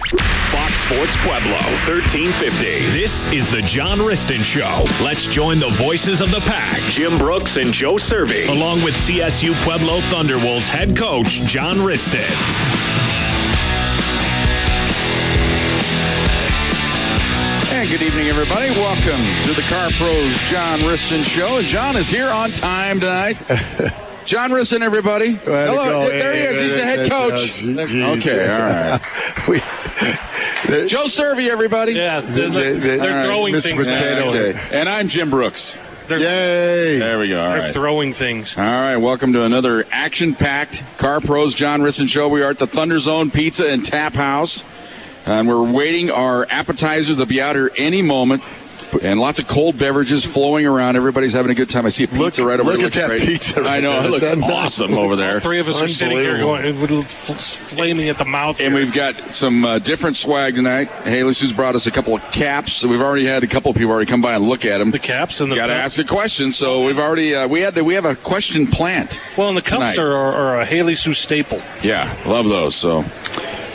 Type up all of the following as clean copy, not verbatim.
Fox Sports Pueblo, 1350. This is the John Wristen Show. Let's join the voices of the pack, Jim Brooks and Joe Cervi, along with CSU Pueblo Thunderwolves head coach, John Wristen. Hey, good evening, everybody. Welcome to the Car Pros John Wristen Show. John is here on time tonight. John Wristen, everybody. Hello, there he is. He's the head coach. Okay, all right. Joe Cervi, everybody. Yeah, they're throwing things. Okay. And I'm Jim Brooks. Yay! There we go. All they're right. throwing things. All right, welcome to another action-packed Car Pros John Wristen Show. We are at the Thunder Zone Pizza and Tap House, and we're waiting our appetizers to be out here any moment. And lots of cold beverages flowing around. Everybody's having a good time. I see a pizza right over there. Look at that pizza. I know. It looks awesome over there. Three of us are sitting here going, flaming at the mouth. And we've got some different swag tonight. Haley Sue's brought us a couple of caps. So we've already had a couple of people already come by and look at them. The caps and the got to ask a question. So we've already we have a question plant. Well, and the cups are a Haley Sue staple. Yeah, love those. So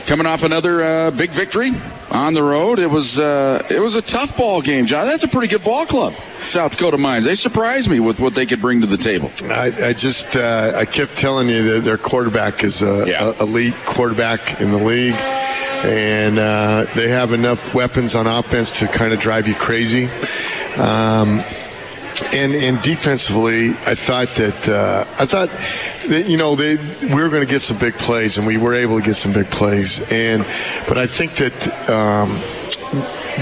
coming off another big victory on the road. It was a tough ball game, John. That's a pretty good ball club, South Dakota Mines. They surprised me with what they could bring to the table. I kept telling you that their quarterback is a elite quarterback in the league, and they have enough weapons on offense to kind of drive you crazy. And defensively, I thought that we were going to get some big plays, and we were able to get some big plays. But I think that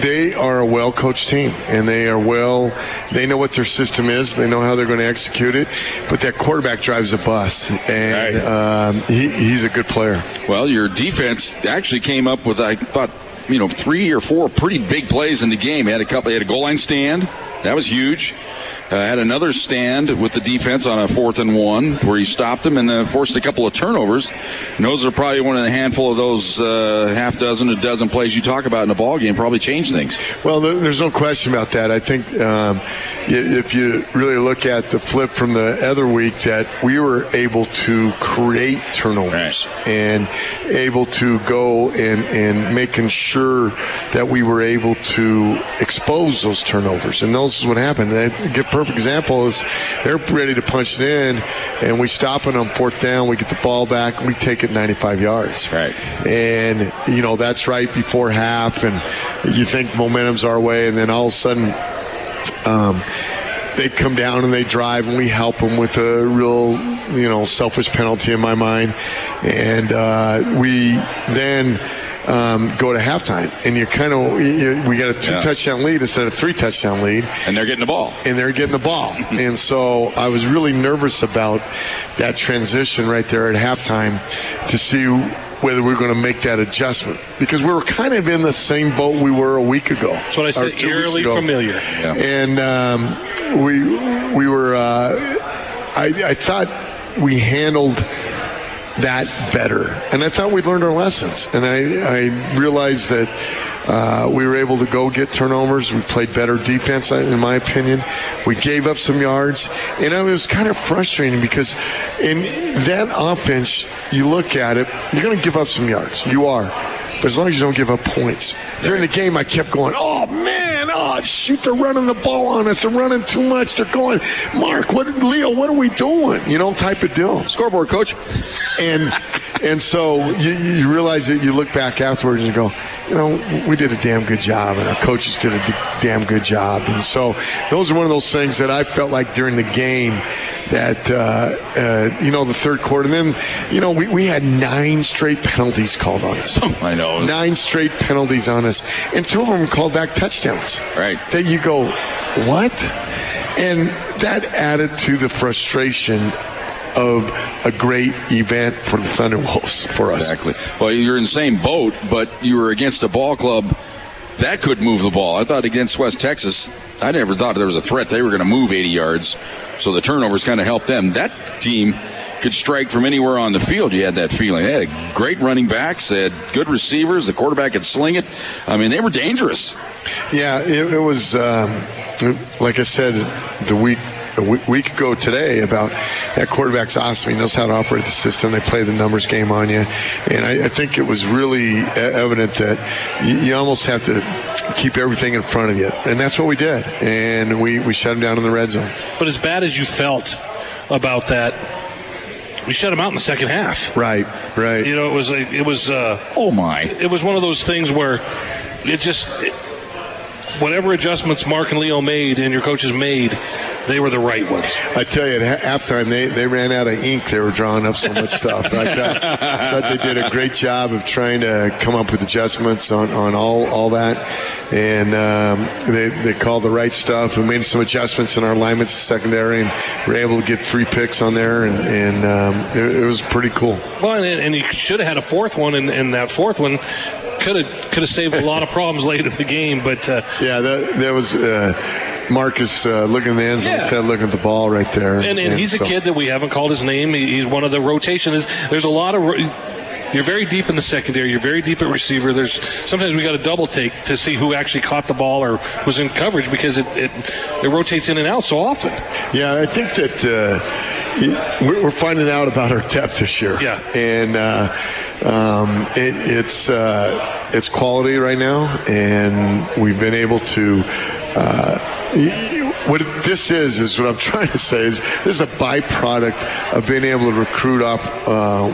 they are a well-coached team, and they know what their system is. They know how they're going to execute it. But that quarterback drives a bus, and he's a good player. Well, your defense actually came up with, I thought, 3 or 4 pretty big plays in the game. They had a goal line stand. That was huge. Had another stand with the defense on a 4th and 1 where he stopped them and forced a couple of turnovers. And those are probably one of the handful of those half dozen, a dozen plays you talk about in a ball game probably change things. Well, there's no question about that. I think if you really look at the flip from the other week, that we were able to create turnovers and able to go and making sure that we were able to expose those turnovers. And those is what happened. Perfect example is they're ready to punch it in, and we stop it on 4th down. We get the ball back, and we take it 95 yards. Right. And, that's right before half, and you think momentum's our way, and then all of a sudden they come down and they drive, and we help them with a real, selfish penalty in my mind. And we then go to halftime, and we got a 2-touchdown lead instead of a 3-touchdown lead. And they're getting the ball. And so I was really nervous about that transition right there at halftime to see whether we were going to make that adjustment. Because we were kind of in the same boat we were a week ago. That's what I said, eerily familiar. Yeah. And we were, I thought we handled that better, and I thought we'd learned our lessons, and I realized that we were able to go get turnovers. We played better defense, in my opinion. We gave up some yards, and it was kind of frustrating because in that offense, you look at it, you're going to give up some yards. You are. But as long as you don't give up points. During the game, I kept going, shoot, they're running the ball on us. They're running too much. They're going, Leo, what are we doing? Type of deal. Scoreboard, coach. And so you realize that you look back afterwards and go, we did a damn good job, and our coaches did a damn good job. And so those are one of those things that I felt like during the game that, the third quarter. And then, we had 9 straight penalties called on us. I know. 9 straight penalties on us. And 2 of them called back touchdowns. Right. That you go, what? And that added to the frustration of a great event for the Thunderwolves for us. Exactly. Well, you're in the same boat, but you were against a ball club that could move the ball. I thought against West Texas, I never thought there was a threat they were going to move 80 yards, so the turnovers kind of helped them. That team could strike from anywhere on the field. You had that feeling. They had great running backs. They had good receivers. The quarterback could sling it. I mean, they were dangerous. Yeah, it was, like I said, the week a week ago today about that quarterback's awesome. He knows how to operate the system. They play the numbers game on you. And I think it was really evident that you almost have to keep everything in front of you. And that's what we did. And we shut him down in the red zone. But as bad as you felt about that, we shut him out in the second half. Right. You know, it was one of those things where whatever adjustments Mark and Leo made and your coaches made, they were the right ones. I tell you, at halftime, they ran out of ink. They were drawing up so much stuff. I thought they did a great job of trying to come up with adjustments on all that. And they called the right stuff. We made some adjustments in our alignments secondary, and were able to get 3 picks on there, and it was pretty cool. Well, and you should have had a fourth one, and that fourth one could have saved a lot of problems late in the game. But that was Marcus looking at the end zone instead of looking at the ball right there. And he's a kid that we haven't called his name. He's one of the rotation. There's a lot of. You're very deep in the secondary. You're very deep at receiver. Sometimes we got to double take to see who actually caught the ball or was in coverage because it rotates in and out so often. Yeah, I think that we're finding out about our depth this year. Yeah, and it's quality right now, and we've been able to. What this is what I'm trying to say is this is a byproduct of being able to recruit up,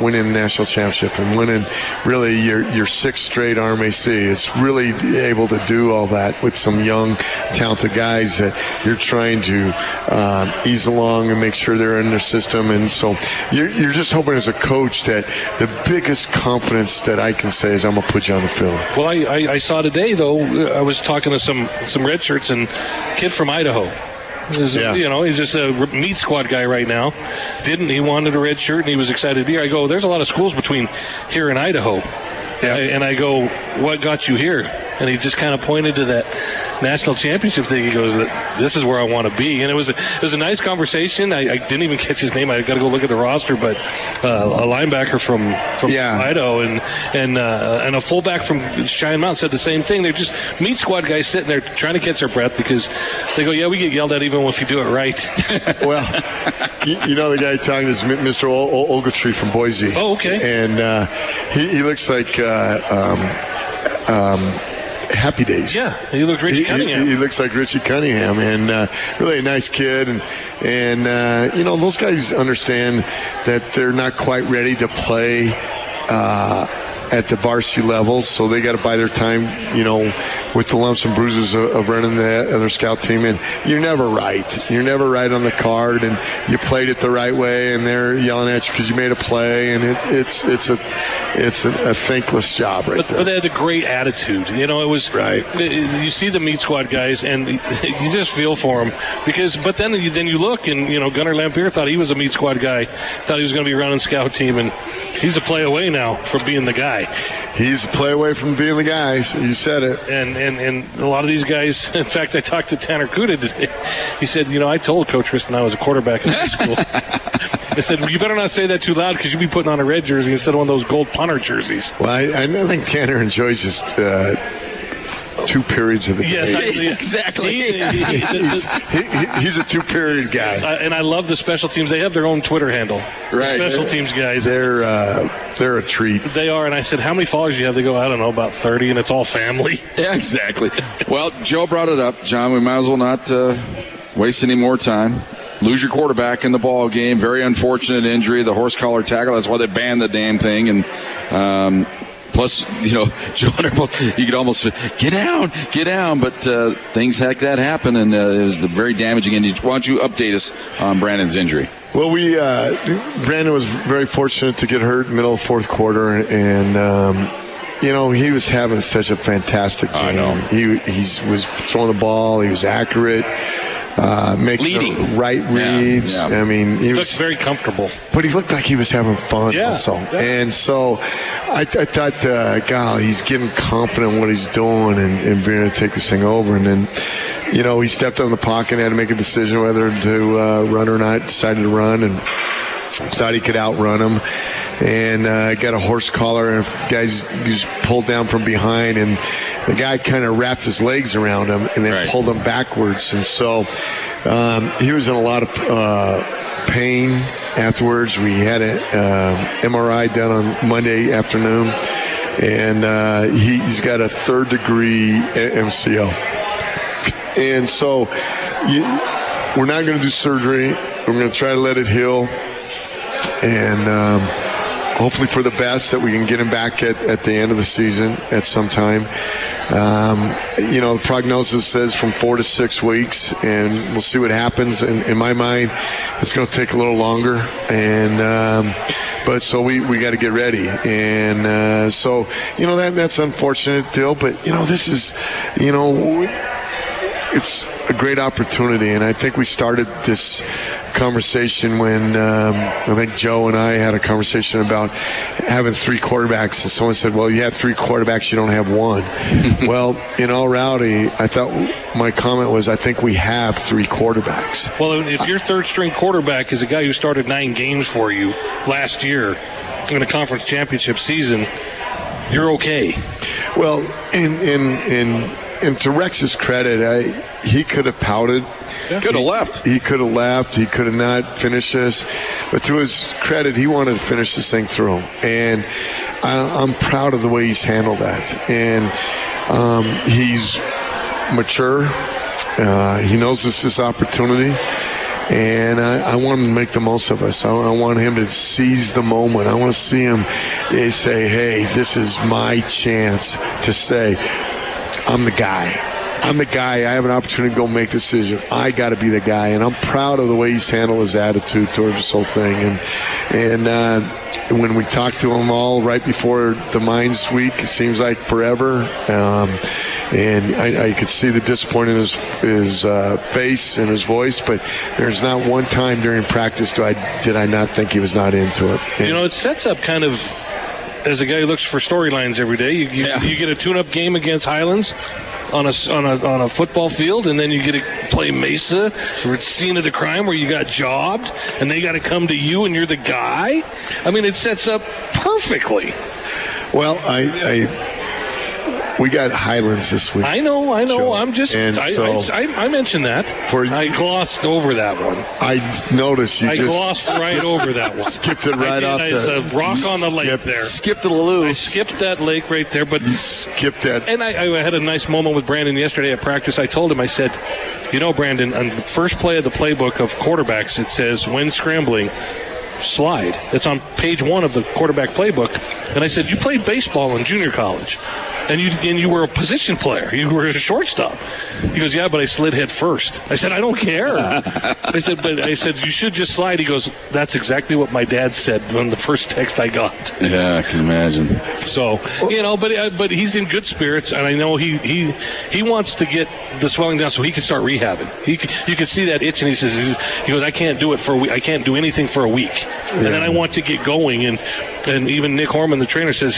winning a national championship and winning really your 6th straight RMAC. It's really able to do all that with some young, talented guys that you're trying to ease along and make sure they're in their system. And so you're just hoping as a coach that the biggest confidence that I can say is I'm going to put you on the field. Well, I saw today, though, I was talking to some red shirts and kid from Idaho. You know, he's just a meat squad guy right now. He wanted a red shirt and he was excited to be here. I go, there's a lot of schools between here and Idaho. Yeah. And I go, what got you here? And he just kind of pointed to that national championship thing. He goes, this is where I want to be. And it was a nice conversation. I didn't even catch his name. I got to go look at the roster, but a linebacker from Idaho and a fullback from Cheyenne Mountain said the same thing. They're just meat squad guys sitting there trying to catch their breath because they go, we get yelled at even if you do it right. Well, you know the guy talking is Mr. Ogletree from Boise. Oh, okay. And he looks like Happy Days. Yeah, he looks Richie Cunningham. He looks like Richie Cunningham, and really a nice kid. And you know, those guys understand that they're not quite ready to play at the varsity level, so they got to buy their time, you know, with the lumps and bruises of running the other scout team. And you're never right. You're never right on the card, and you played it the right way, and they're yelling at you because you made a play, and it's a thankless job there. But they had a great attitude. You know, it was right. You see the meat squad guys, and you just feel for them but then you look, and you know, Gunnar Lampier thought he was a meat squad guy, thought he was going to be running scout team, and he's a play away now from being the guy. He's a play away from being the guy. You said it. And a lot of these guys, in fact, I talked to Tanner Kuda today. He said, you know, I told Coach Wristen I was a quarterback in high school. I said, you better not say that too loud because you'll be putting on a red jersey instead of one of those gold punter jerseys. Well, I think Tanner enjoys just 2 periods of the game. Yes, exactly. He's a 2-period guy. And I love the special teams. They have their own Twitter handle. Right. Special teams guys. They're a treat. They are. And I said, how many followers do you have? They go, I don't know, about 30, and it's all family. Yeah, exactly. Well, Joe brought it up. John, we might as well not waste any more time. Lose your quarterback in the ball game. Very unfortunate injury, the horse collar tackle. That's why they banned the damn thing. And plus, you know, Joe and I both, you could almost get down, but things like that happen, and it was very damaging. And why don't you update us on Brandon's injury? Well, Brandon was very fortunate to get hurt in the middle of fourth quarter, and you know, he was having such a fantastic game. I know. He was throwing the ball. He was accurate. Making the right reads. Yeah. I mean, he looked very comfortable. But he looked like he was having fun also. Yeah. And so I thought, golly, he's getting confident in what he's doing and being able to take this thing over. And then, you know, he stepped on the pocket and had to make a decision whether to run or not. Decided to run and thought he could outrun him. And got a horse collar, and guys just pulled down from behind, and the guy kind of wrapped his legs around him and then pulled him backwards. And so he was in a lot of pain afterwards. We had an MRI done on Monday afternoon, and he's got a 3rd degree MCL. And so we're not going to do surgery. We're going to try to let it heal, and hopefully for the best that we can get him back at the end of the season at some time. The prognosis says from 4 to 6 weeks, and we'll see what happens. In my mind, it's going to take a little longer, but so we got to get ready, and that's unfortunate, Dill. But this is, it's a great opportunity, and I think we started this conversation when I think Joe and I had a conversation about having 3 quarterbacks, and someone said, well, you have 3 quarterbacks, you don't have 1. Well, in all reality, I thought my comment was, I think we have 3 quarterbacks. Well, if your 3rd string quarterback is a guy who started 9 games for you last year in a conference championship season, you're okay. Well, and to Rex's credit, he could have pouted. Yeah. Could have left. He could have left. He could have not finished this. But to his credit, he wanted to finish this thing through. And I'm proud of the way he's handled that. And he's mature. He knows this is opportunity. And I want him to make the most of us. I want him to seize the moment. I want to see him say, hey, this is my chance to say, I'm the guy. I'm the guy. I have an opportunity to go make a decision. I got to be the guy. And I'm proud of the way he's handled his attitude towards this whole thing. And when we talked to him all right before the Mines week, it seems like forever. And I could see the disappointment in his face and his voice, but there's not one time during practice did I not think he was not into it. And it sets up kind of, as a guy who looks for storylines every day, you get a tune-up game against Highlands on a football field, and then you get to play Mesa, or it's scene of the crime where you got jobbed, and they got to come to you, and you're the guy. I mean, it sets up perfectly. Well, we got Highlands this week. I know. Sure. I'm just. I mentioned that. I glossed over that one. I noticed you. I glossed right over that one. Skipped it right off. It's a rock on the lake there. Skipped it loose. I skipped that lake right there, but you skipped that. And I had a nice moment with Brandon yesterday at practice. I told him, I said, Brandon, on the first play of the playbook of quarterbacks, it says when scrambling, slide. It's on page 1 of the quarterback playbook. And I said, you played baseball in junior college, and you were a position player. You were a shortstop. He goes, yeah, but I slid head first. I said, I don't care. I said, you should just slide. He goes, that's exactly what my dad said on the first text I got. Yeah, I can imagine. So, but he's in good spirits, and I know he wants to get the swelling down so he can start rehabbing. You can see that itch, and he goes, I can't do it for a week. I can't do anything for a week. Yeah. And then I want to get going, and even Nick Horman, the trainer, says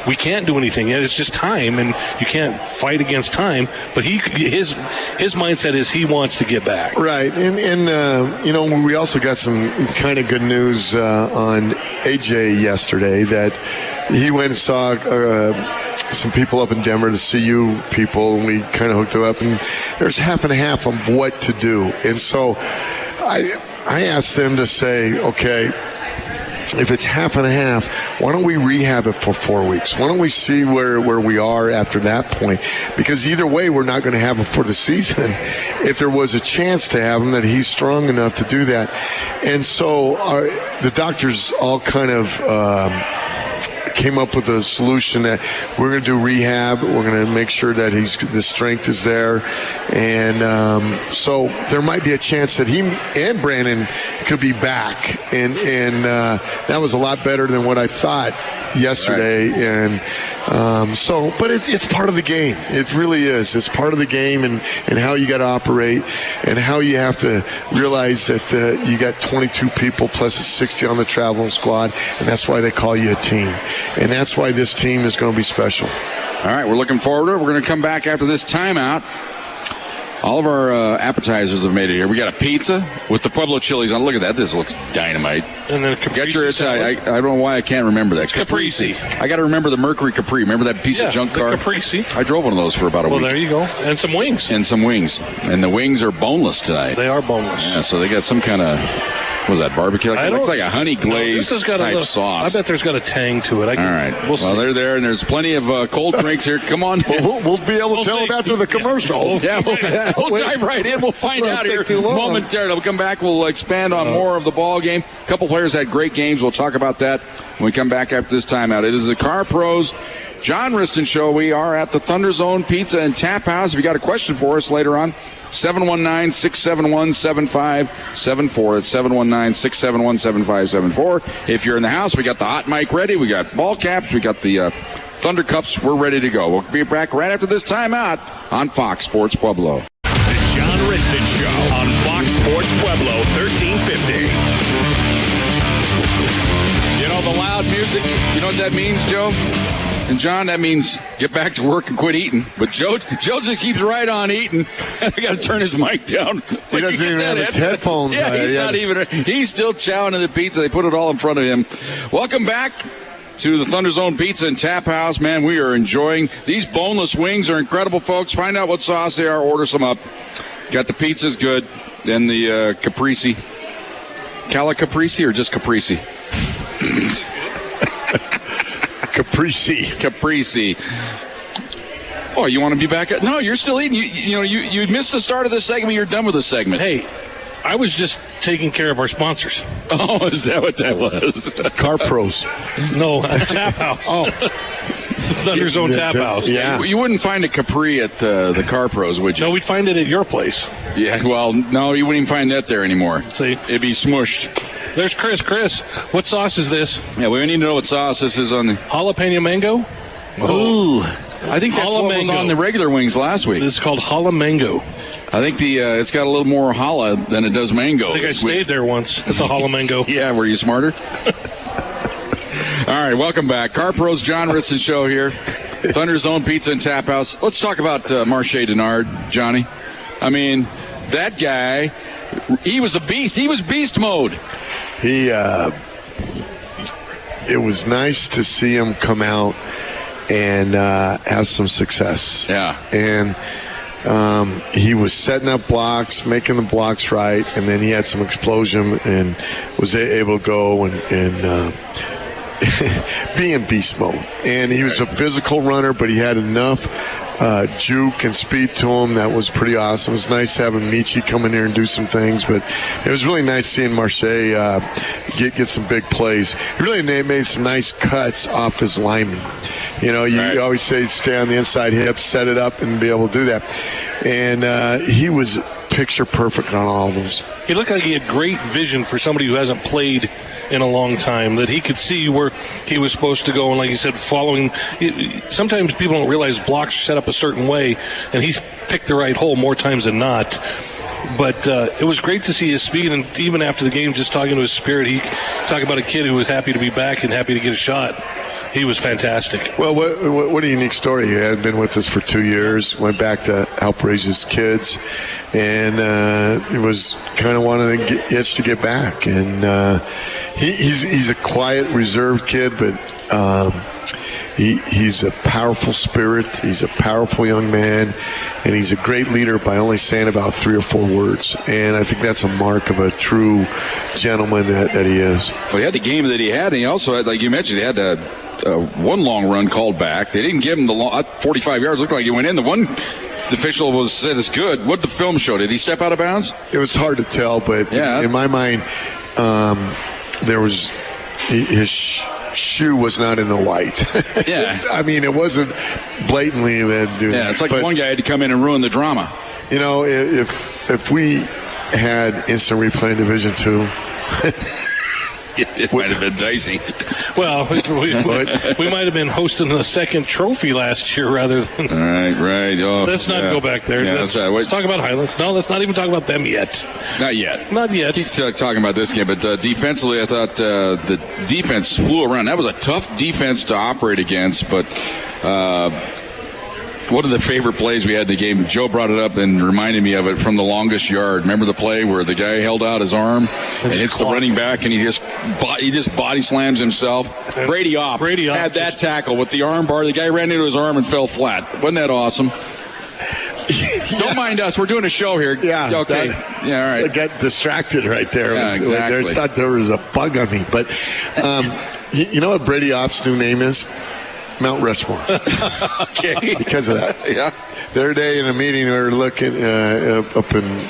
we can't do anything yet. It's just time, and you can't fight against time. But his mindset is he wants to get back. Right, and we also got some kind of good news on AJ yesterday that he went and saw some people up in Denver, the CU people, and we kind of hooked him up, and there's half and half on what to do. And so I asked them to say, okay, if it's half and a half, why don't we rehab it for 4 weeks? Why don't we see where we are after that point? Because either way, we're not going to have him for the season. If there was a chance to have him, that he's strong enough to do that. And so the doctors all kind of came up with a solution that we're going to do rehab. We're going to make sure that the strength is there. And so there might be a chance that he and Brandon could be back. And that was a lot better than what I thought yesterday. Right. And but it's part of the game. It really is. It's part of the game, and how you got to operate, and how you have to realize that you got 22 people plus a 60 on the traveling squad, and that's why they call you a team. And that's why this team is going to be special. All right, we're looking forward to it. We're going to come back after this timeout. All of our appetizers have made it here. We got a pizza with the Pueblo chilies on. Look at that. This looks dynamite. And then caprese I don't know why I can't remember that. Caprese. I got to remember the Mercury Capri. Remember that piece of junk car? Caprese. I drove one of those for about a week. Well, there you go. And some wings. And the wings are boneless tonight. They are boneless. Yeah, so they got some kind of, what was that, barbecue? It looks like a honey glazed type sauce. I bet there's got a tang to it. All right. Well, they're there, and there's plenty of cold drinks here. Come on. We'll be able to tell them after the commercial. We'll dive right in. We'll find out here momentarily. We'll come back. We'll expand on more of the ball game. A couple players had great games. We'll talk about that when we come back after this timeout. It is the Car Pros John Wristen Show. We are at the Thunder Zone Pizza and Tap House. If you got a question for us later on, 719-671-7574. It's 719-671-7574. If you're in the house, we got the hot mic ready. We got ball caps. We got the Thunder Cups. We're ready to go. We'll be back right after this timeout on Fox Sports Pueblo. The John Wristen Show on Fox Sports Pueblo 1350. You know, the loud music, you know what that means, Joe? And John, that means get back to work and quit eating. But Joe just keeps right on eating. I got to turn his mic down. He doesn't even have his headphones. Yeah, he's still chowing in the pizza. They put it all in front of him. Welcome back to the Thunder Zone Pizza and Tap House. Man, we are enjoying these boneless wings. Are incredible, folks. Find out what sauce they are. Order some up. Got the pizzas good. Then the caprese. Cala caprese or just caprese? Caprese. Oh, you want to be back? No, you're still eating. You missed the start of the segment. You're done with the segment. Hey, I was just taking care of our sponsors. Oh, is that what that was? Car Pros. No, Tap House. Oh. Thunder Zone Tap House. Yeah. You wouldn't find a Capri at the Car Pros, would you? No, we'd find it at your place. Yeah, well, no, you wouldn't even find that there anymore. See? It'd be smushed. There's Chris. Chris, what sauce is this? Yeah, we need to know what sauce this is on the... Jalapeno mango? Ooh. I think that's what was on the regular wings last week. This is called Hala Mango. I think it's got a little more Hala than it does mango. I think I stayed there once at the Hala Mango. Yeah, were you smarter? All right, welcome back. Car Pros John Wristen Show here. Thunder Zone Pizza and Tap House. Let's talk about Marche Denard, Johnny. I mean, that guy, he was a beast. He was beast mode. It was nice to see him come out and have some success. Yeah. And he was setting up blocks, making the blocks right, and then he had some explosion and was able to go and be in beast mode. And he was a physical runner, but he had enough juke and speed to him that was pretty awesome. It was nice having Michi come in here and do some things, but it was really nice seeing Marche get some big plays. He really made some nice cuts off his lineman. You know, you always say stay on the inside hips, set it up, and be able to do that. And he was picture perfect on all of those. He looked like he had great vision for somebody who hasn't played in a long time, that he could see where he was supposed to go, and like you said, following. Sometimes people don't realize blocks are set up a certain way, and he's picked the right hole more times than not. But it was great to see his speed, and even after the game, just talking to his spirit, he talked about a kid who was happy to be back and happy to get a shot. He was fantastic. Well, what a unique story. He had been with us for 2 years, went back to help raise his kids, and he was kind of wanting to itch to get back. And he's a quiet, reserved kid, but he's a powerful spirit. He's a powerful young man, and he's a great leader by only saying about 3 or 4 words. And I think that's a mark of a true gentleman that he is. Well, he had the game that he had, and he also had, like you mentioned, he had one long run called back. They didn't give him the 45 yards. Looked like he went in. The official said it's good. What did the film show? Did he step out of bounds? It was hard to tell, but in my mind, there was his shoe was not in the white. Yeah. I mean, it wasn't blatantly that dude. Yeah, it's like one guy had to come in and ruin the drama. You know, if we had instant replay in Division II, it might have been dicey. Well, we might have been hosting a second trophy last year rather than... Right. Oh, let's not go back there. Yeah, let's talk about Highlands. No, let's not even talk about them yet. Not yet. He's talking about this game, but defensively, I thought the defense flew around. That was a tough defense to operate against, but One of the favorite plays we had in the game, Joe brought it up and reminded me of it from the longest yard. Remember the play where the guy held out his arm and hits the running back, and he just body slams himself? Brady Opp had that tackle with the arm bar. The guy ran into his arm and fell flat. Wasn't that awesome? Don't mind us. We're doing a show here. Yeah. Okay. All right. I got distracted right there. Yeah, exactly. I thought there was a bug on me. But you know what Brady Opp's new name is? Mount Rushmore. Okay. Because of that. Yeah. The other day in a meeting, we were looking up in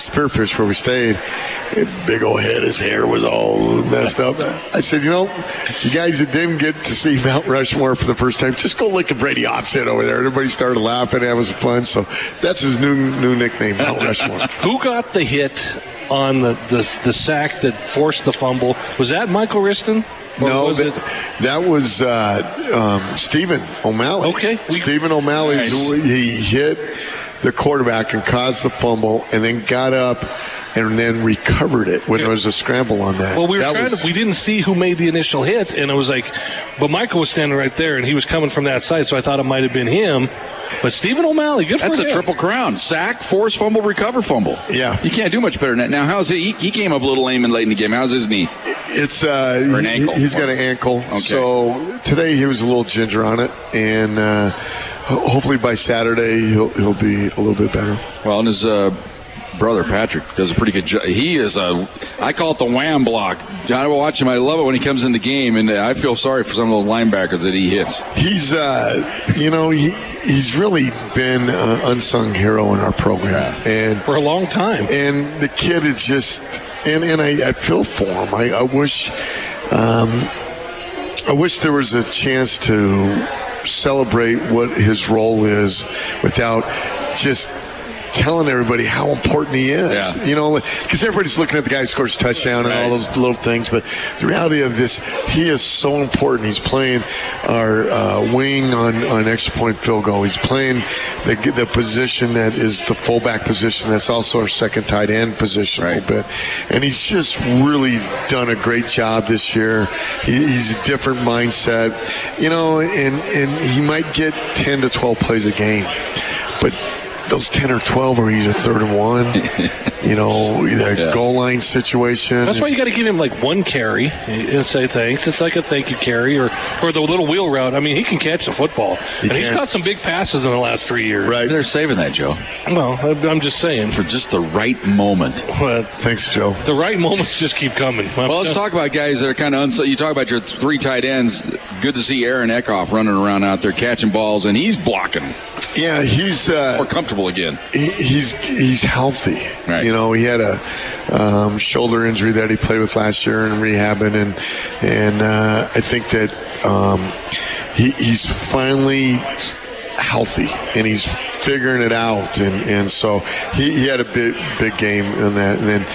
Spearfish where we stayed. Big old head, his hair was all messed up. I said, you guys that didn't get to see Mount Rushmore for the first time, just go look at Brady Opp's head over there. Everybody started laughing, having some fun. So that's his new nickname, Mount Rushmore. Who got the hit on the sack that forced the fumble? Was that Michael Wristen? No, that was Stephen O'Malley. Okay. Stephen O'Malley, nice. He hit the quarterback and caused the fumble, and then got up and then recovered it when there was a scramble on that. Well, we didn't see who made the initial hit, and it was like, but Michael was standing right there, and he was coming from that side, so I thought it might have been him. But Stephen O'Malley, good for him. That's a triple crown. Sack, force fumble, recover fumble. Yeah. You can't do much better than that. Now, how's he came up a little lame and late in the game. How's his knee? It's or an ankle? He's got an ankle. Okay. So today he was a little ginger on it, and hopefully by Saturday he'll be a little bit better. Well, and his brother Patrick does a pretty good job. He is I call it the wham block. John, I watch him. I love it when he comes in the game, and I feel sorry for some of those linebackers that he hits. He's he's really been an unsung hero in our program, and for a long time. And the kid is just, and I feel for him. I wish there was a chance to celebrate what his role is without just telling everybody how important he is. Yeah. Because everybody's looking at the guy who scores a touchdown and all those little things, but the reality of this, he is so important. He's playing our wing on extra point field goal. He's playing the position that is the fullback position. That's also our second tight end position a little bit. And he's just really done a great job this year. He's a different mindset, and he might get 10 to 12 plays a game, but those 10 or 12 are either 3rd and 1, either goal line situation. That's why you got to give him like one carry and say thanks. It's like a thank you carry or the little wheel route. I mean, he can catch the football. He's got some big passes in the last 3 years. Right. They're saving that, Joe. Well, I'm just saying. For just the right moment. Well, thanks, Joe. The right moments just keep coming. Well, let's talk about guys that are kind of you talk about your 3 tight ends. Good to see Aaron Eckhoff running around out there catching balls, and he's blocking. Yeah, he's more comfortable again. He's healthy. Right. He had a shoulder injury that he played with last year and rehabbing, and I think that he's finally healthy and he's figuring it out, and so he had a big game in that. And then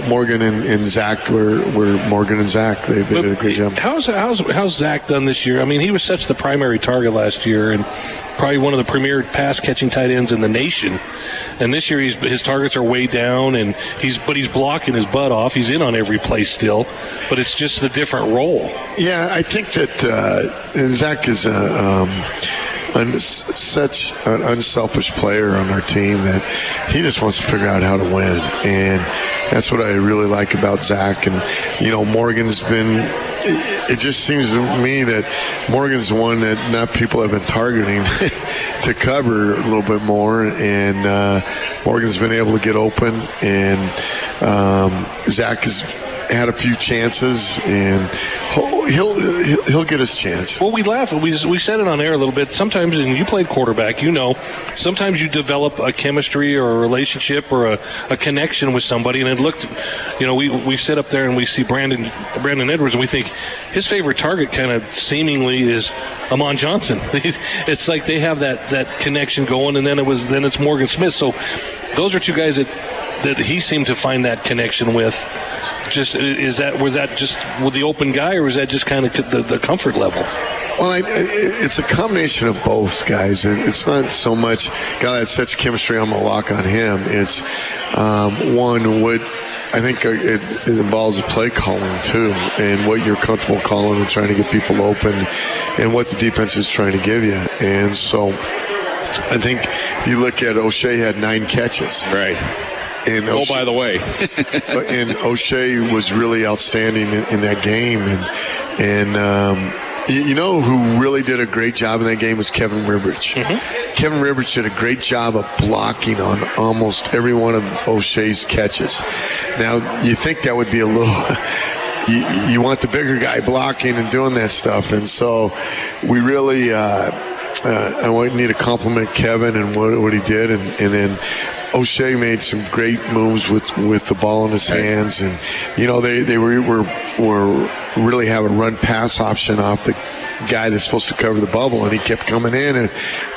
Morgan and Zach were Morgan and Zach. They did a great job. How's Zach done this year? I mean, he was such the primary target last year and probably one of the premier pass catching tight ends in the nation. And this year his targets are way down, and he's blocking his butt off. He's in on every play still, but it's just a different role. Yeah, I think that Zach is such an unselfish player on our team that he just wants to figure out how to win, and that's what I really like about Zach. And Morgan's been. It just seems to me that Morgan's the one that not people have been targeting to cover a little bit more, and Morgan's been able to get open, and Zach has had a few chances, and he'll get his chance. Well, we laugh. We said it on air a little bit. Sometimes, and you played quarterback, sometimes you develop a chemistry or a relationship or a connection with somebody, and it looked, we sit up there and we see Brandon Edwards, and we think his favorite target kind of seemingly is Amon Johnson. It's like they have that connection going, and then it's Morgan Smith. So those are 2 guys that he seemed to find that connection with. Was that just with the open guy, or was that just kind of the comfort level? Well, it's a combination of both, guys. It's not so much guy that sets chemistry, I'm going to lock on him. It's I think it involves the play calling, too, and what you're comfortable calling and trying to get people open and what the defense is trying to give you. And so I think you look at O'Shea had 9 catches. Right. And by the way. And O'Shea was really outstanding in that game. You know who really did a great job in that game was Kevin Rivers. Mm-hmm. Kevin Rivers did a great job of blocking on almost every one of O'Shea's catches. Now, you think that would be a little... You want the bigger guy blocking and doing that stuff. And so we really... I need to compliment Kevin and what he did. And then O'Shea made some great moves with the ball in his hands. And, you know, they were really have a run-pass option off the guy that's supposed to cover the bubble. And he kept coming in, and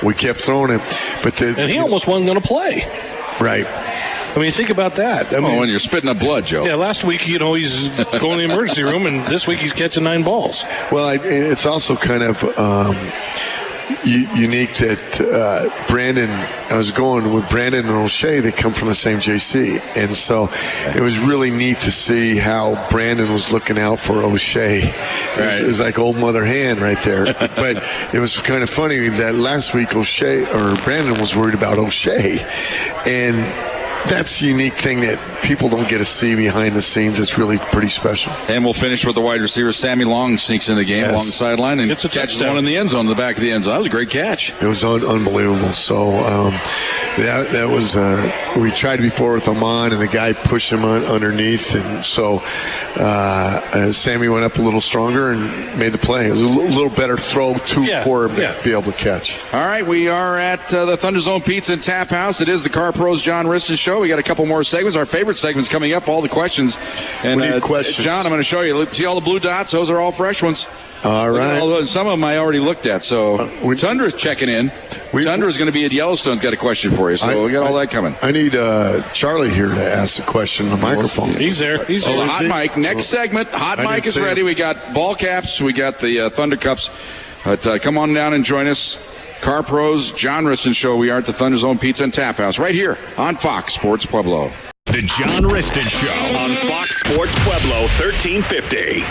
we kept throwing him. And he almost wasn't going to play. Right. I mean, think about that. I mean, when you're spitting up blood, Joe. Yeah, last week, he's going to the emergency room, and this week he's catching 9 balls. Well, it's also kind of unique that Brandon, I was going with Brandon and O'Shea, they come from the same JC. And so it was really neat to see how Brandon was looking out for O'Shea. Right. It was like old mother hen right there. But it was kind of funny that last week Brandon was worried about O'Shea. And that's a unique thing that people don't get to see behind the scenes. It's really pretty special. And we'll finish with the wide receiver. Sammy Long sneaks in the game along the sideline and catches one in the end zone, in the back of the end zone. That was a great catch. It was unbelievable. So that was we tried before with Amon, and the guy pushed him underneath, and so Sammy went up a little stronger and made the play. It was a little better throw for him to be able to catch. All right, we are at the Thunder Zone Pizza and Tap House. It is the Car Pros John Wristen Show. We got a couple more segments. Our favorite segment's coming up, all the questions. And questions. John, I'm going to show you. See all the blue dots? Those are all fresh ones. All right. Some of them I already looked at. So Tundra's checking in. Tundra's going to be at Yellowstone's got a question for you. So we got all that coming. I need Charlie here to ask a question on the microphone. He's there. The hot mic. Next segment. Hot mic is ready. We got ball caps. We got the Thunder Cups. But come on down and join us. Car Pros, John Wristen Show. We are at the Thunder Zone Pizza and Tap House right here on Fox Sports Pueblo. The John Wristen Show on Fox Sports Pueblo 1350.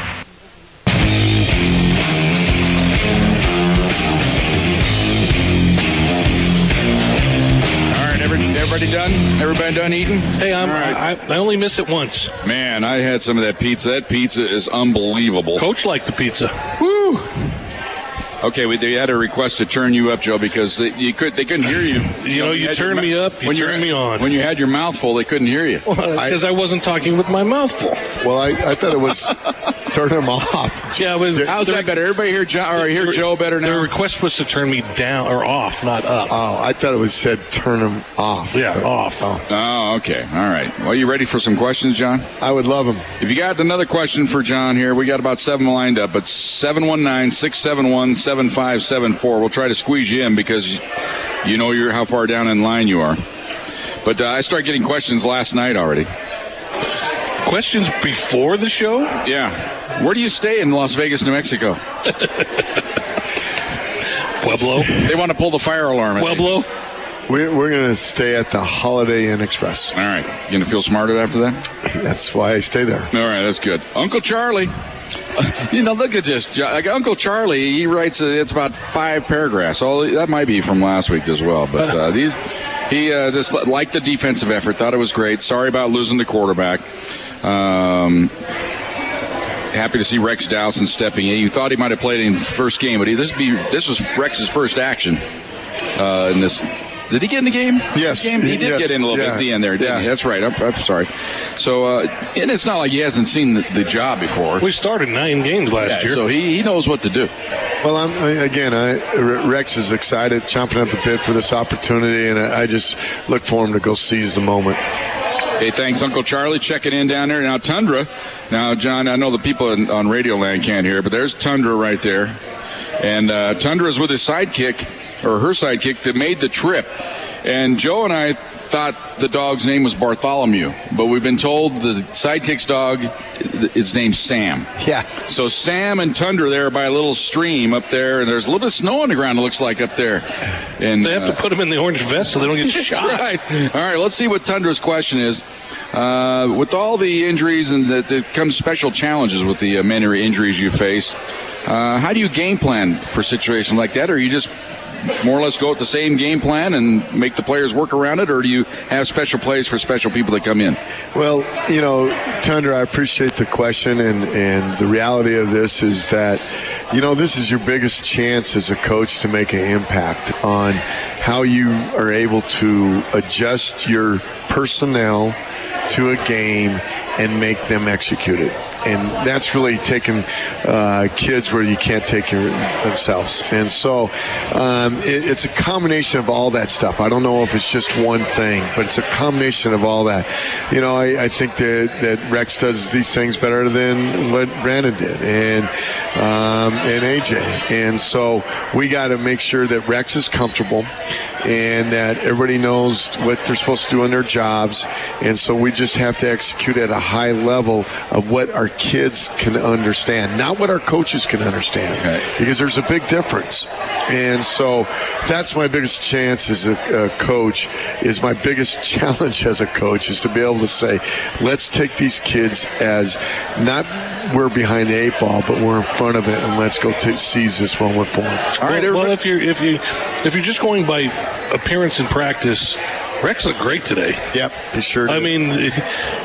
All right, everybody done? Everybody done eating? Hey, I only miss it once. Man, I had some of that pizza. That pizza is unbelievable. Coach liked the pizza. Woo! Okay, they had a request to turn you up, Joe, because they couldn't hear you. You turned me up, you turned me on. When you had your mouth full, they couldn't hear you. Because I wasn't talking with my mouth full. Well, I thought it was turn him off. Yeah, it was. How's that better? Everybody hear Joe better now? The request was to turn me down or off, not up. Oh, I thought it said turn him off. Yeah, off. Oh, okay. All right. Well, you ready for some questions, John? I would love them. If you got another question for John here, we got about 7 lined up. It's 719-671-7574. We'll try to squeeze you in because you know how far down in line you are. But I started getting questions last night already. Questions before the show? Yeah. Where do you stay in Las Vegas, New Mexico? Pueblo. They want to pull the fire alarm. Pueblo. We're going to stay at the Holiday Inn Express. All right. You going to feel smarter after that? That's why I stay there. All right, that's good. Uncle Charlie. Look at this. Uncle Charlie, he writes, it's about 5 paragraphs. That might be from last week as well. But he just liked the defensive effort, thought it was great. Sorry about losing the quarterback. Happy to see Rex Dowson stepping in. You thought he might have played in the first game, but this was Rex's first action in this. Did he get in the game? Yes. He did get in a little bit at the end there, didn't he? That's right. I'm sorry. So, and it's not like he hasn't seen the job before. We started 9 games last year. So he knows what to do. Well, Rex is excited, chomping at the bit for this opportunity, and I just look for him to go seize the moment. Hey, thanks, Uncle Charlie, checking in down there. Now, Tundra. Now, John, I know the people on Radioland can't hear, but there's Tundra right there. And Tundra's with his sidekick, or her sidekick, that made the trip. And Joe and I thought the dog's name was Bartholomew, but we've been told the sidekick's dog, its name's Sam. Yeah. So Sam and Tundra there by a little stream up there, and there's a little bit of snow on the ground, it looks like, up there. And they have to put them in the orange vest so they don't get shot. Right. All right, let's see what Tundra's question is. With all the injuries and there comes special challenges with the many injuries you face, how do you game plan for situations like that? Or you just more or less go with the same game plan and make the players work around it, or do you have special plays for special people that come in? Well, Tundra, I appreciate the question, and the reality of this is that, this is your biggest chance as a coach to make an impact on how you are able to adjust your personnel to a game and make them execute it. And that's really taking kids where you can't take themselves. And so it's a combination of all that stuff. I don't know if it's just one thing, but it's a combination of all that. I think that Rex does these things better than what Brandon did and AJ. And so we got to make sure that Rex is comfortable and that everybody knows what they're supposed to do in their jobs. And so we just have to execute at a high level of what our kids can understand, not what our coaches can understand, okay. Because there's a big difference. And so that's my biggest chance as a coach, is my biggest challenge as a coach, is to be able to say, let's take these kids as not we're behind the 8 ball, but we're in front of it, and let's go seize this moment for them. All right, well, if you're just going by appearance in practice, Rex looked great today. Yep, he sure did. I mean,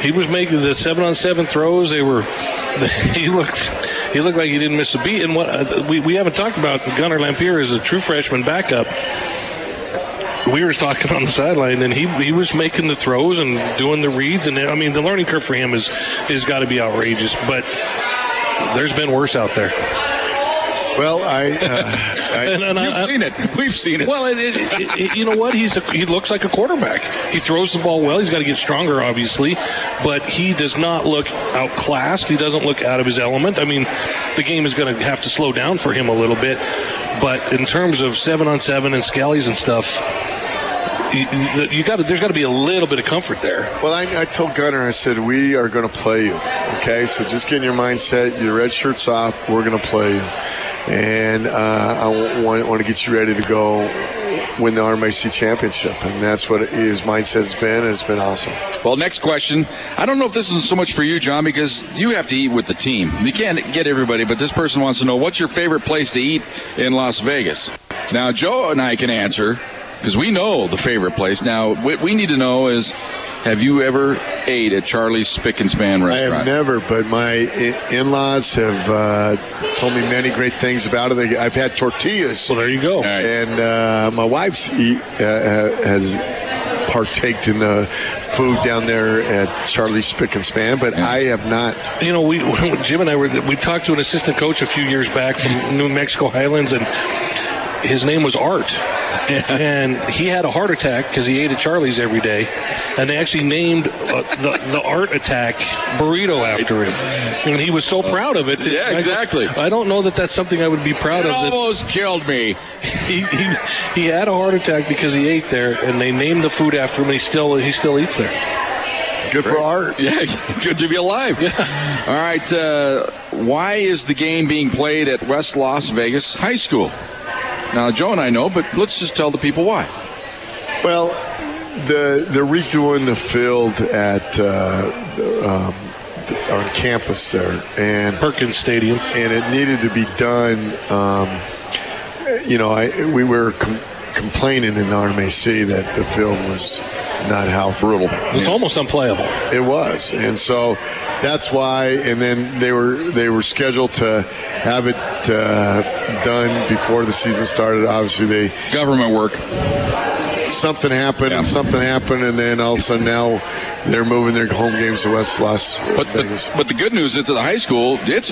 he was making the 7-on-7 throws. He looked like he didn't miss a beat. And what we haven't talked about, Gunnar Lampier is a true freshman backup. We were talking on the sideline, and he was making the throws and doing the reads. And I mean, the learning curve for him is got to be outrageous. But there's been worse out there. Well, you've seen it. We've seen it. Well, you know what? He looks like a quarterback. He throws the ball well. He's got to get stronger, obviously, but he does not look outclassed. He doesn't look out of his element. I mean, the game is going to have to slow down for him a little bit, but in terms of 7-on-7 and scallies and stuff, there's got to be a little bit of comfort there. Well, I told Gunnar, I said, we are going to play you. Okay, so just get in your mindset. Your red shirt's off. We're going to play you. And I want to get you ready to go win the RMAC championship. And that's what his mindset has been, and it's been awesome. Well, next question. I don't know if this is so much for you, John, because you have to eat with the team. You can't get everybody, but this person wants to know, what's your favorite place to eat in Las Vegas? Now, Joe and I can answer, because we know the favorite place. Now, what we need to know is, have you ever ate at Charlie's Spick and Span restaurant? I have never, but my in-laws have told me many great things about it. I've had tortillas. Well, there you go. Right. And my wife has partaked in the food down there at Charlie's Spick and Span, but yeah. I have not. Jim and I we talked to an assistant coach a few years back from New Mexico Highlands, and his name was Art. And he had a heart attack because he ate at Charlie's every day, and they actually named the Art Attack burrito after him. And he was so proud of it. Yeah, exactly. I don't know that that's something I would be proud of. It almost killed me. He had a heart attack because he ate there, and they named the food after him, and he still eats there. Good for Art. Yeah, good to be alive. Yeah. All right, why is the game being played at West Las Vegas High School? Now, Joe and I know, but let's just tell the people why. Well, they're redoing the field at on campus there, and Perkins Stadium, and it needed to be done. We were complaining in the RMAC that the field was not how brutal. It's almost unplayable. It was, and so that's why. And then they were scheduled to have it done before the season started. Obviously, government work. Something happened, and then all of a sudden now they're moving their home games to West Las Vegas. But the good news is at the high school, it's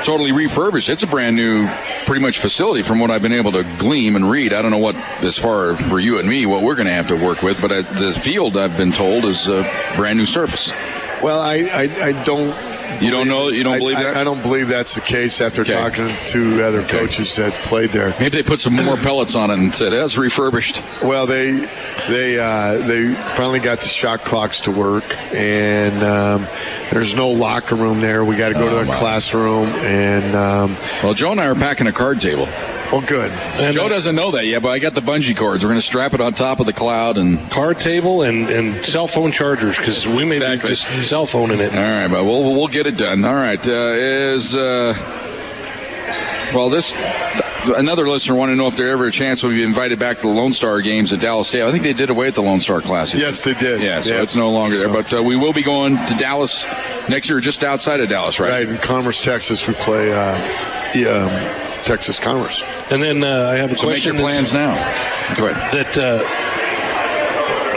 totally refurbished. It's a brand new, pretty much facility from what I've been able to glean and read. I don't know what, as far for you and me, what we're going to have to work with, but the field, I've been told, is a brand new surface. Well, I don't You don't know? You don't believe that? I don't believe that's the case after talking to other coaches that played there. Maybe they put some more pellets on it and said, "That's refurbished." Well, they finally got the shot clocks to work, and there's no locker room there. We got to go to the classroom, and well, Joe and I are packing a card table. Oh, good. And Joe doesn't know that yet, but I got the bungee cords. We're going to strap it on top of the cloud and card table and cell phone chargers, because we may be just cell phoning it. All right, but we'll get it done. All right, another listener wanted to know if there's ever a chance we'll be invited back to the Lone Star games at Dallas State. I think they did away at the Lone Star Classic. Yes, they did. Yeah, so it's no longer there. But we will be going to Dallas next year, just outside of Dallas, right? Right, in Commerce, Texas. We play Texas Commerce. And then I have a question. Make your plans now. Go ahead. That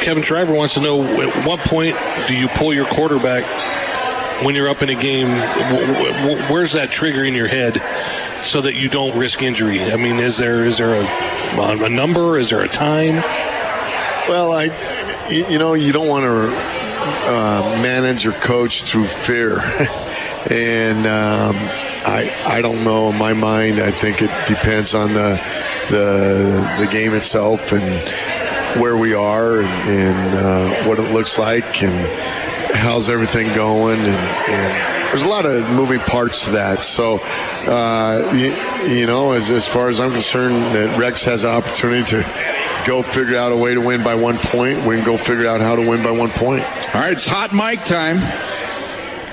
Kevin Shriver wants to know, at what point do you pull your quarterback when you're up in a game? Where's that trigger in your head so that you don't risk injury? I mean, is there a number? Is there a time? Well, you don't want to manage or coach through fear. And I don't know. In my mind, I think it depends on the game itself and where we are and what it looks like and how's everything going. And there's a lot of moving parts to that. So, as far as I'm concerned, that Rex has an opportunity to go figure out a way to win by 1 point. We can go figure out how to win by 1 point. All right, it's hot mic time.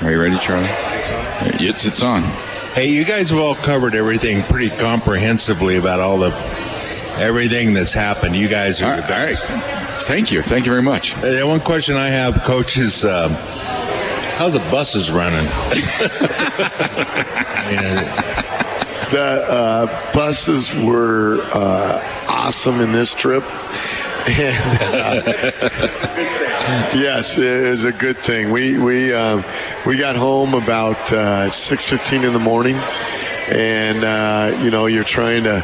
Are you ready, Charlie? It's on. Hey, you guys have all covered everything pretty comprehensively about everything that's happened. You guys are the best. All right. Thank you. Thank you very much. One question I have, Coach, is how the bus is running. The buses were awesome in this trip. Yes, it is a good thing. We got home about 6:15 in the morning, and you're trying to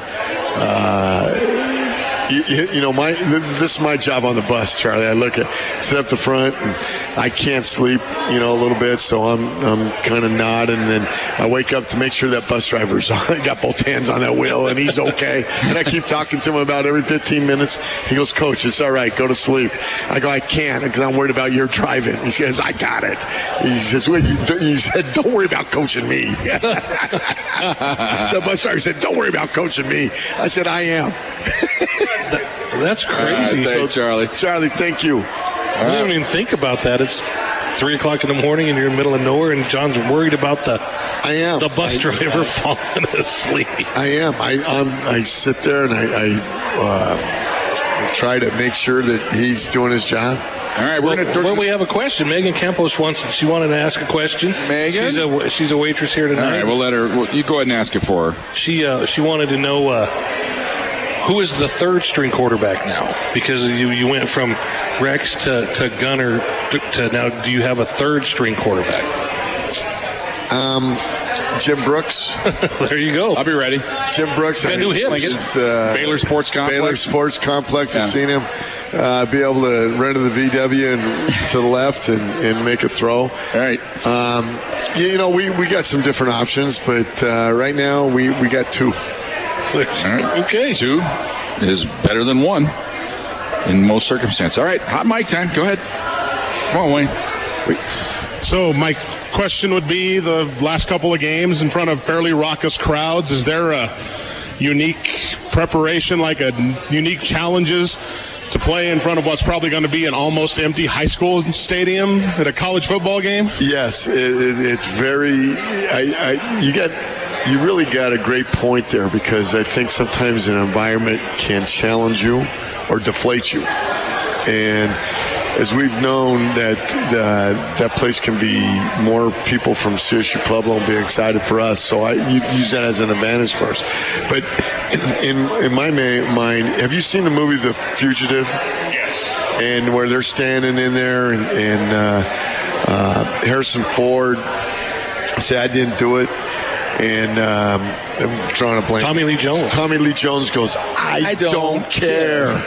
this is my job on the bus, Charlie. I sit up the front, and I can't sleep, a little bit, so I'm kind of nodding, and then I wake up to make sure that bus driver's got both hands on that wheel, and he's okay. And I keep talking to him about every 15 minutes. He goes, "Coach, it's all right. Go to sleep." I go, "I can't, because I'm worried about your driving." He says, "I got it." He says, he said, "Don't worry about coaching me." The bus driver said, "Don't worry about coaching me." I said, "I am." That's crazy. Thanks, Charlie. Charlie, thank you. I didn't even think about that. It's 3 o'clock in the morning and you're in the middle of nowhere, and John's worried about the bus driver falling asleep. I am. I sit there and I try to make sure that he's doing his job. All right, we have a question. Megan Campos she wanted to ask a question. Megan? She's a waitress here tonight. All right, we'll let her. You go ahead and ask it for her. She wanted to know who is the third string quarterback now? Because you went from Rex to Gunner to now. Do you have a third string quarterback? Jim Brooks. There you go. I'll be ready. Jim Brooks. Got new hips. Baylor Sports Complex. Baylor Sports Complex. I've seen him be able to run to the VW and to the left and make a throw. All right. We got some different options, but right now we got two. All right. Okay. 2 is better than 1 in most circumstances. All right. Hot mic time. Go ahead. Come on, Wayne. So my question would be, the last couple of games in front of fairly raucous crowds, is there a unique preparation, like a unique challenges to play in front of what's probably going to be an almost empty high school stadium at a college football game? Yes, it's very. You really got a great point there, because I think sometimes an environment can challenge you or deflate you, and as we've known that place can be more people from CSU Pueblo and be excited for us, so I use that as an advantage for us. But in my mind, have you seen the movie The Fugitive? Yes. And where they're standing in there and Harrison Ford say, "I didn't do it." And I'm drawing a blank. Tommy Lee Jones. Tommy Lee Jones goes, I don't care.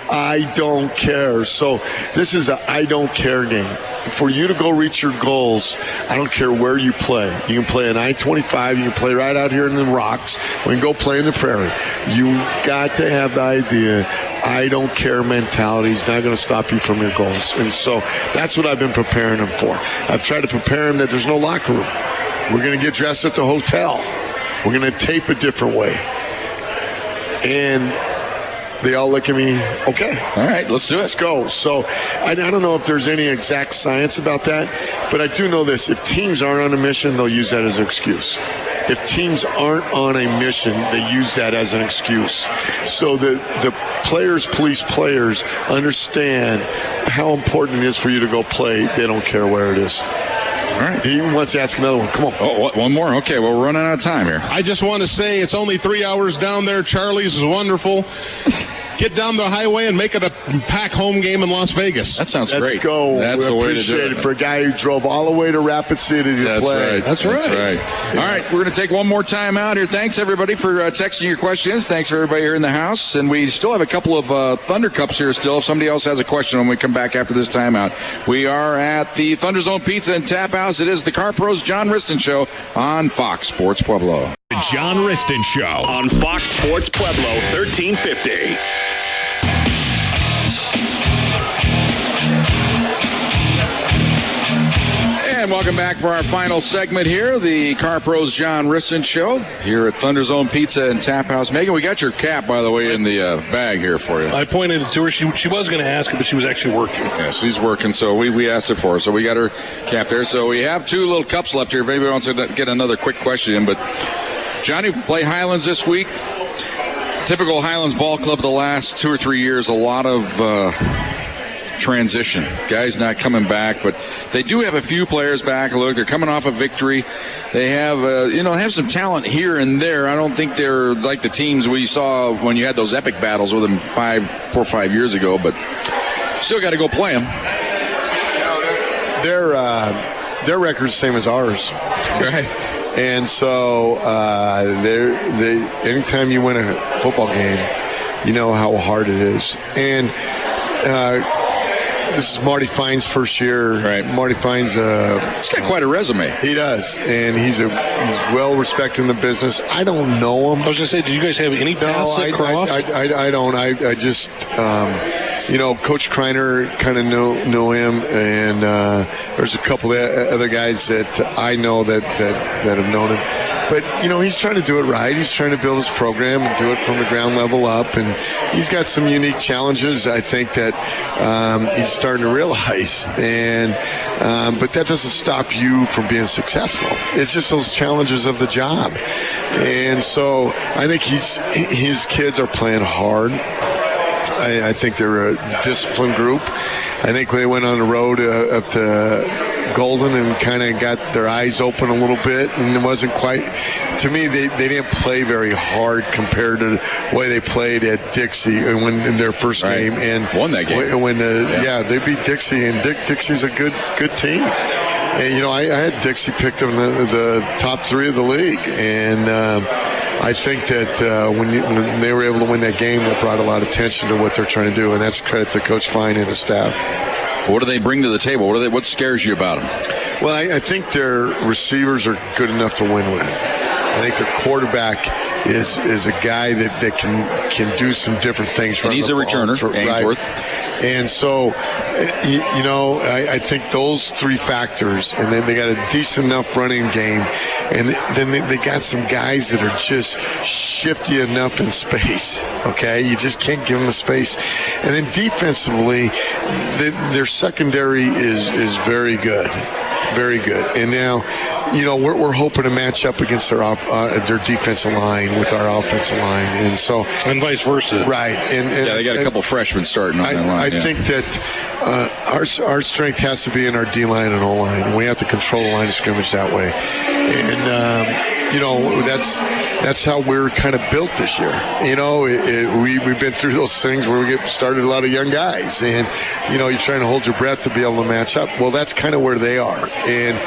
I don't care. So this is a I don't care game. For you to go reach your goals, I don't care where you play. You can play an I-25. You can play right out here in the rocks. We can go play in the prairie. You got to have the idea, I don't care mentality is not going to stop you from your goals. And so that's what I've been preparing them for. I've tried to prepare them that there's no locker room. We're going to get dressed at the hotel. We're going to tape a different way. And they all look at me, okay. All right, let's do it. Let's go. So I don't know if there's any exact science about that, but I do know this. If teams aren't on a mission, they'll use that as an excuse. If teams aren't on a mission, they use that as an excuse. So the police players understand how important it is for you to go play. They don't care where it is. All right. He wants to ask another one. Come on. Oh, one more? Okay, well, we're running out of time here. I just want to say it's only 3 hours down there. Charlie's is wonderful. Get down the highway and make it a pack home game in Las Vegas. That sounds great. Let's go. That's the way to do it. For a guy who drove all the way to Rapid City to play. That's right. All right, we're going to take one more time out here. Thanks, everybody, for texting your questions. Thanks, everybody here in the house. And we still have a couple of Thunder Cups here still. If somebody else has a question when we come back after this timeout. We are at the Thunder Zone Pizza and Tap House. It is the Car Pros John Wristen Show on Fox Sports Pueblo. The John Wristen Show on Fox Sports Pueblo 1350. And welcome back for our final segment here, the Car Pros John Wristen Show here at Thunder Zone Pizza and Tap House. Megan, we got your cap, by the way, in the bag here for you. I pointed it to her. She was going to ask it, but she was actually working. Yeah, she's working, so we asked it for her. So we got her cap there. So we have 2 little cups left here if anybody wants to get another quick question in. But Johnny, play Highlands this week. Typical Highlands Ball Club the last 2 or 3 years, a lot of transition. Guys not coming back, but they do have a few players back. Look, they're coming off a victory. They have, have some talent here and there. I don't think they're like the teams we saw when you had those epic battles with them 4 or 5 years ago, but still got to go play them. Their record's the same as ours. Right. And so anytime you win a football game, you know how hard it is. And this is Marty Fine's first year. Right. Marty Fine's he's got quite a resume. He does, and he's well respected in the business. I don't know him. I was going to say, do you guys have any paths across? I don't. I just Coach Kreiner kind of know him, and there's a couple of other guys that I know that have known him. But, he's trying to do it right. He's trying to build his program and do it from the ground level up. And he's got some unique challenges, I think, that he's starting to realize. But that doesn't stop you from being successful. It's just those challenges of the job. And so I think his kids are playing hard. I think they're a disciplined group. I think they went on the road up to Golden and kind of got their eyes open a little bit, and it wasn't quite. To me, they didn't play very hard compared to the way they played at Dixie in their first game and won that game. They beat Dixie, and Dixie's a good team. And I had Dixie picked them the top 3 of the league, and I think that when they were able to win that game, that brought a lot of attention to what they're trying to do, and that's credit to Coach Fine and his staff. What do they bring to the table? What scares you about them? Well, I think their receivers are good enough to win with. I think their quarterback is a guy that can do some different things. And he's a returner, Ainsworth. And so, I think those 3 factors, and then they got a decent enough running game, and then they got some guys that are just shifty enough in space, okay? You just can't give them the space. And then defensively, their secondary is very good. Very good. And now, we're hoping to match up against their defensive line with our offensive line, and vice versa. Right. And they got a couple freshmen starting on that line. I think that our strength has to be in our D line and O line. We have to control the line of scrimmage that way, and that's how we're kind of built this year. We've been through those things where we started a lot of young guys, and you're trying to hold your breath to be able to match up. Well, that's kind of where they are, and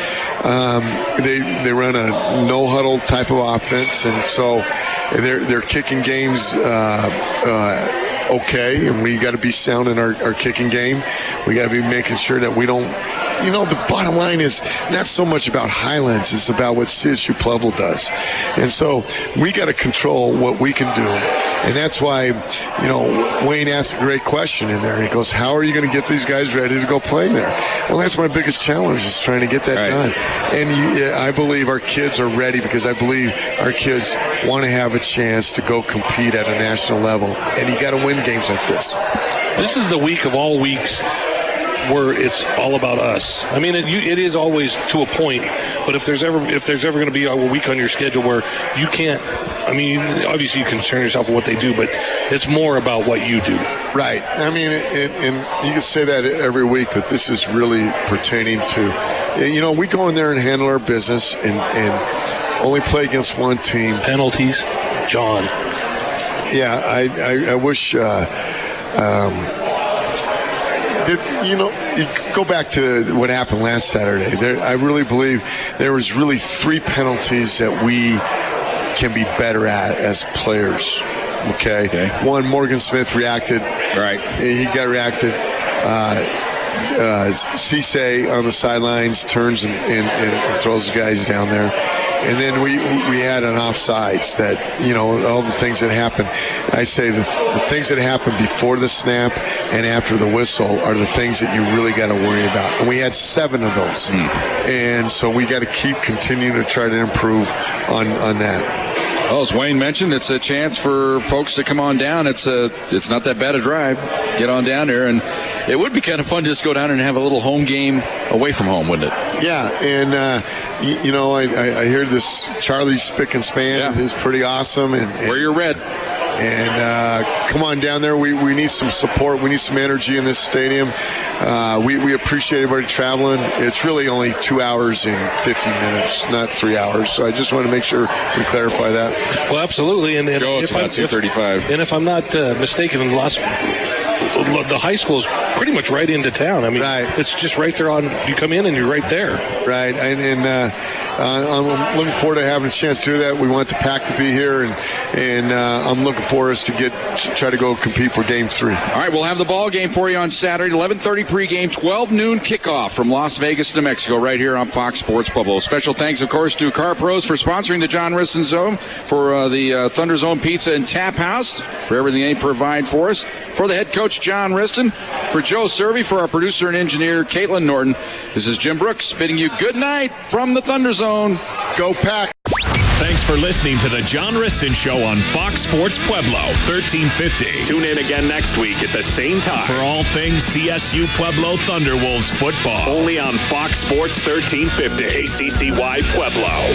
they run a no huddle type of offense, and so they're kicking games okay, and we got to be sound in our kicking game. We got to be making sure that we don't. The bottom line is not so much about Highlands; it's about what CSU Pueblo does, and so we got to control what we can do, and that's why, Wayne asked a great question in there. He goes, "How are you going to get these guys ready to go play there?" Well, that's my biggest challenge is trying to get that done, and I believe our kids are ready because I believe our kids want to have a chance to go compete at a national level, and you got to win games like this. This is the week of all weeks where it's all about us. I mean, it is always to a point, but if there's ever going to be a week on your schedule where you can't, I mean, obviously you concern yourself with what they do, but it's more about what you do. Right. I mean, and you can say that every week, but this is really pertaining to, we go in there and handle our business and only play against one team. Penalties, John. Yeah, I wish. You go back to what happened last Saturday. I really believe there was really 3 penalties that we can be better at as players. Okay. One, Morgan Smith reacted. Right. He got reacted. Cisse on the sidelines turns and throws the guys down there. And then we had an offsides that, all the things that happen. I say the things that happen before the snap and after the whistle are the things that you really got to worry about. And we had 7 of those. And so we got to keep continuing to try to improve on that. Well, as Wayne mentioned, it's a chance for folks to come on down. It's not that bad a drive. Get on down there, and it would be kind of fun to just go down and have a little home game away from home, wouldn't it? Yeah, and I hear this Charlie Spick and Span is pretty awesome. And wear your red. And come on down there. We need some support. We need some energy in this stadium. We appreciate everybody traveling. It's really only 2 hours and 15 minutes, not 3 hours. So I just want to make sure we clarify that. Well, absolutely. And it's about 2:35. And if I'm not mistaken, the high school is pretty much right into town. I mean, It's just right there you come in and you're right there. Right. And I'm looking forward to having a chance to do that. We want the Pack to be here, and I'm looking for us to try to go compete for Game 3. All right, we'll have the ball game for you on Saturday, 11:30 pregame, 12 noon kickoff from Las Vegas, New Mexico, right here on Fox Sports Pueblo. Special thanks, of course, to Car Pros for sponsoring the John Wristen Zone, for the Thunder Zone Pizza and Tap House, for everything they provide for us, for the head coach, John Wristen, for Joe Cervi, for our producer and engineer, Caitlin Norton. This is Jim Brooks bidding you good night from the Thunder Zone. Go Pack! Thanks for listening to the John Wristen Show on Fox Sports Pueblo, 1350. Tune in again next week at the same time for all things CSU Pueblo Thunderwolves football. Only on Fox Sports 1350, KCCY Pueblo.